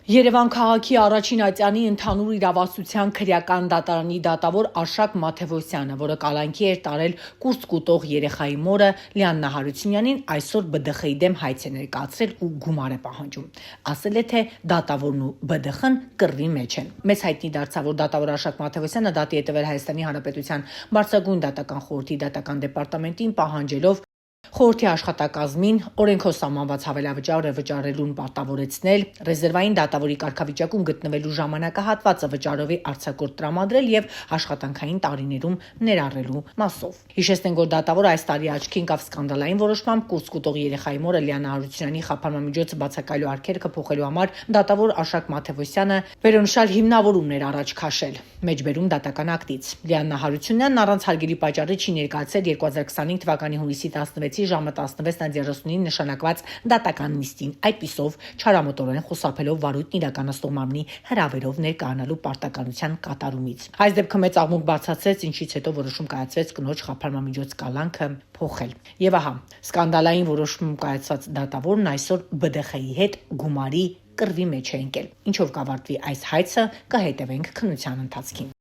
Երևան քաղաքի առաջին ատյանի ընդհանուր իրավասության քրեական դատարանի դատավոր Արշակ Մաթևոսյանը, որը կալանքի էր տարել կուրս կուտող երեխայի մորը Լիաննա Հարությունյանին, այսօր ԲԴԽ-ի դեմ հայց է ներկայացրել ու գումար է պահանջում։ Ասել է, թե դատավորն ու ԲԴԽ-ն կռվի մեջ են։ Մեզ հայտնի դարձավ, որ դատավոր Արշակ Մաթևոսյանը դատի է տվել Հայաստանի Հանրապետության Բարձրագույն դատական խորհրդի դատական դեպարտամենտին, պահանջելով խորհրդի աշխատակազմին օրենքով սահմանված հավելավճարը վճարելուն պարտավորեցնել, ռեզերվային դատավորի կարգավիճակում գտնվելու ժամանակահատվածը վճարովի արձակուրդ տրամադրել եւ աշխատանքային տարիներում ներառելու մասով։ Հիշեցնենք, որ դատավորը այս տարի աչքի ընկավ սկանդալային որոշմամբ կուրս կուտող երեխայի մորը Լիաննա Հարությունյանի խափանմամիջոցը բացակայելու արգելքը փոխելու համար դատավոր Արշակ Մաթևոսյանը վերոնշյալ հիմնավորումներ առաջ քաշել։ Մեջբերում դատական ակտից Լիաննա Հարությունյանն առանց հարգելի պատճառի չի ներկայացել 2025 թվականի հունիսի 16-ի ժամը 16:39-ին նշանակված դատական նիստին, այդպիսով չարամտորեն խուսափելով վարույթն իրականացնող մարմնի հրավերով ներկայանալու պարտականության կատարումից։ Այս դեպքը մեծ աղմուկ բարձրացրեց, ինչից հետո որոշում կայացվեց կնոջ խափանմամիջոց կալանքը փոխել։ Եվ ահա, սկանդալային որոշում կայացված դատավորն այսօր ԲԴԽ-ի հետ գումարի կռվի մեջ է ընկել։ Ինչով կավարտվի այս հայցը, կհետևենք քննության ընթացքին։